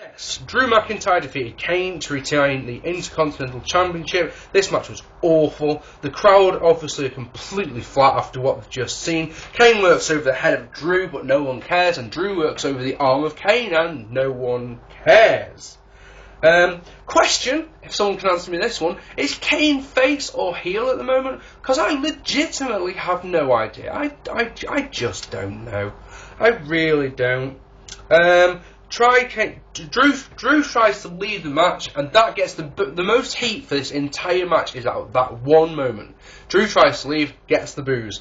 Next, Drew McIntyre defeated Kane to retain the Intercontinental Championship. This match was awful. The crowd obviously are completely flat after what we've just seen. Kane works over the head of Drew, but no one cares, and Drew works over the arm of Kane, and no one cares. Question, if someone can answer me this one, is Kane face or heel at the moment? Because I legitimately have no idea. I just don't know. I really don't. Drew tries to lead the match, and that gets the most heat for this entire match is at that one moment. Drew tries to leave, gets the boos.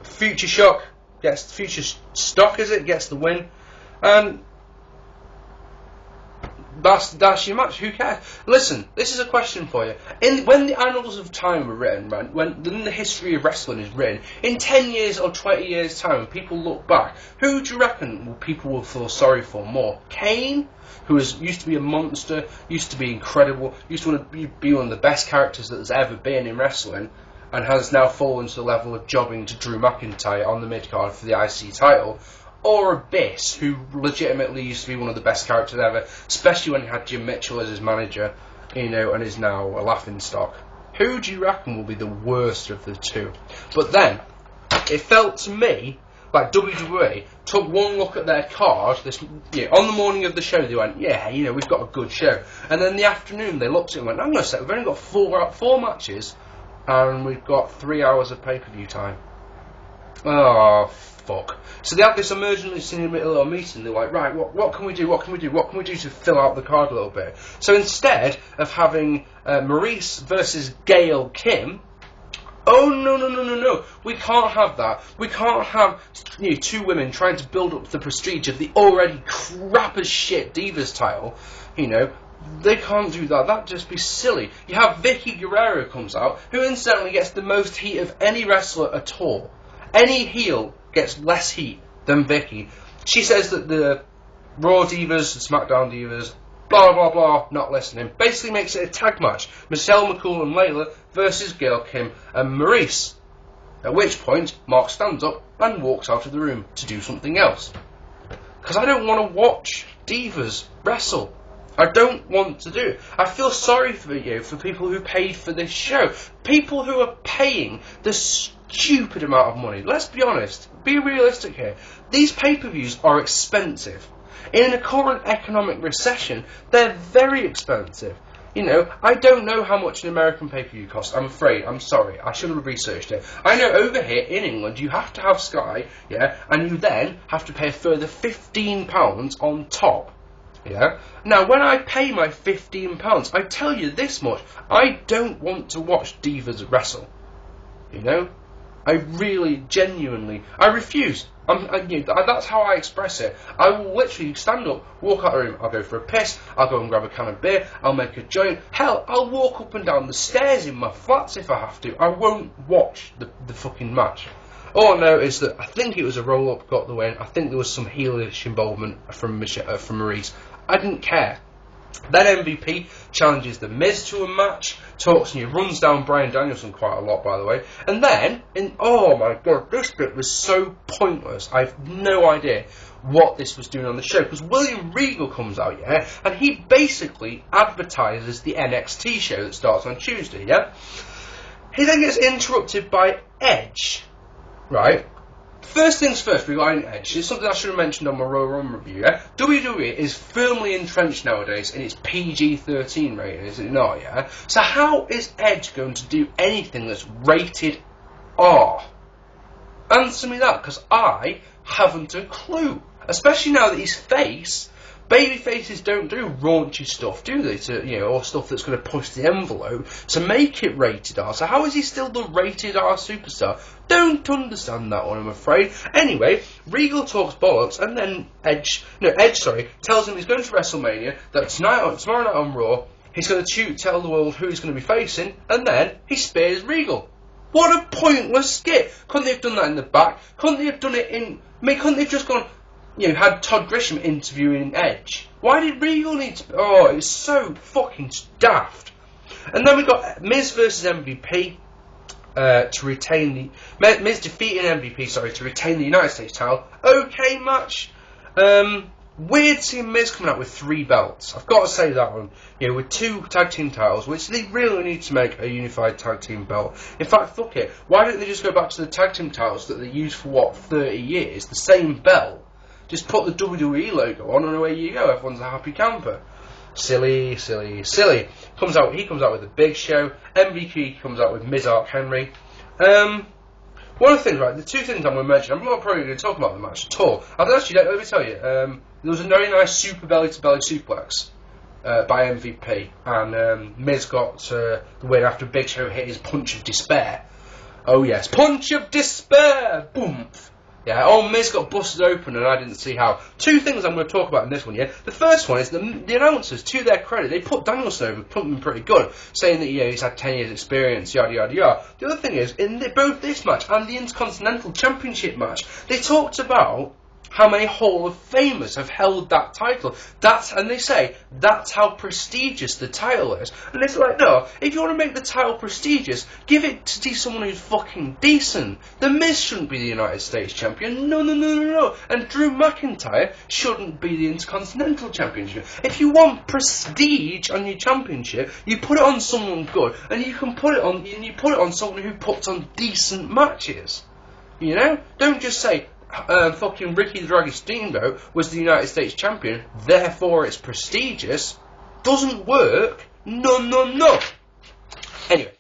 Future Stock gets the win, and that's your match. Who cares? Listen, this is a question for you. When the annals of time were written, right, when the history of wrestling is written, in 10 years or 20 years' time, when people look back, who do you reckon people will feel sorry for more? Kane, who used to be a monster, used to be incredible, used to be one of the best characters that there's ever been in wrestling, and has now fallen to the level of jobbing to Drew McIntyre on the mid-card for the IC title? Or Abyss, who legitimately used to be one of the best characters ever, especially when he had Jim Mitchell as his manager, and is now a laughingstock. Who do you reckon will be the worst of the two? But then, it felt to me like WWE took one look at their card, on the morning of the show they went, yeah, we've got a good show. And then in the afternoon they looked at it and went, hang on a sec, we've only got four matches, and we've got 3 hours of pay-per-view time. Oh, fuck. So they had this emergency little meeting. They're like, right, what can we do? What can we do? What can we do to fill out the card a little bit? So instead of having Maryse versus Gail Kim, oh no, we can't have that. We can't have two women trying to build up the prestige of the already crap as shit Divas title. They can't do that. That'd just be silly. You have Vicky Guerrero comes out, who incidentally gets the most heat of any wrestler at all. Any heel gets less heat than Vicky. She says that the Raw Divas, the SmackDown Divas, blah blah blah, not listening. Basically makes it a tag match. Michelle McCool and Layla versus Gail Kim and Maryse. At which point, Marc stands up and walks out of the room to do something else. Because I don't want to watch Divas wrestle. I don't want to do it. I feel sorry for people who paid for this show. People who are paying the stupid amount of money. Let's be honest. Be realistic here. These pay-per-views are expensive. In a current economic recession, they're very expensive. I don't know how much an American pay-per-view costs, I'm afraid. I'm sorry. I should have researched it. I know over here in England, you have to have Sky, and you then have to pay a further £15 on top. Now, when I pay my £15, I tell you this much, I don't want to watch Divas wrestle. I really, genuinely, I refuse. That's how I express it. I will literally stand up, walk out of the room, I'll go for a piss, I'll go and grab a can of beer, I'll make a joint. Hell, I'll walk up and down the stairs in my flats if I have to. I won't watch the fucking match. All I know is that I think it was a roll-up got the win. I think there was some heelish involvement from Maryse. I didn't care. Then MVP challenges the Miz to a match, runs down Bryan Danielson quite a lot, by the way. And then, oh my god, this bit was so pointless. I have no idea what this was doing on the show, because William Regal comes out, and he basically advertises the NXT show that starts on Tuesday, He then gets interrupted by Edge, right? First things first, regarding Edge, it's something I should have mentioned on my Royal Rumble review, WWE is firmly entrenched nowadays in its PG-13 rating, is it not, So how is Edge going to do anything that's rated R? Answer me that, because I haven't a clue. Especially now that he's face. Baby faces don't do raunchy stuff, do they? Or stuff that's going to push the envelope to make it rated R. So how is he still the rated R superstar? Don't understand that one, I'm afraid. Anyway, Regal talks bollocks, and then Edge tells him he's going to WrestleMania, that tomorrow night on Raw, he's going to tell the world who he's going to be facing, and then he spares Regal. What a pointless skit! Couldn't they have done that in the back? Couldn't they have done it couldn't they have just gone, had Todd Grisham interviewing Edge? Why did Regal need to... Oh, it was so fucking daft. And then we got Miz versus MVP to retain the... Miz defeating MVP, to retain the United States title. Okay match. Weird seeing Miz coming out with 3 belts. I've got to say that one. You know, with 2 tag team titles, which they really need to make a unified tag team belt. In fact, fuck it. Why don't they just go back to the tag team titles that they used for, what, 30 years? The same belt. Just put the WWE logo on and away you go. Everyone's a happy camper. Silly, silly, silly. He comes out with a big show. MVP comes out with Miz Henry. One of the things, right, the 2 things I'm going to mention, I'm not probably going to talk about the match at all. Let me tell you, there was a very nice super belly-to-belly suplex by MVP, and Miz got the win after Big Show hit his punch of despair. Oh yes, punch of despair! Boom! Yeah, Miz got busted open and I didn't see how. 2 things I'm going to talk about in this one, yeah. The first one is the announcers, to their credit, they put Danielson over, put him pretty good, saying that, he's had 10 years experience, yada yada yada. The other thing is, in both this match and the Intercontinental Championship match, they talked about how many Hall of Famers have held that title. And they say, that's how prestigious the title is. And it's like, no, if you want to make the title prestigious, give it to someone who's fucking decent. The Miz shouldn't be the United States Champion. No. And Drew McIntyre shouldn't be the Intercontinental Championship. If you want prestige on your championship, you put it on someone good, and you put it on someone who puts on decent matches. You know? Don't just say, fucking Ricky the Dragon Steamboat was the United States Champion, therefore it's prestigious. Doesn't work. No. Anyway,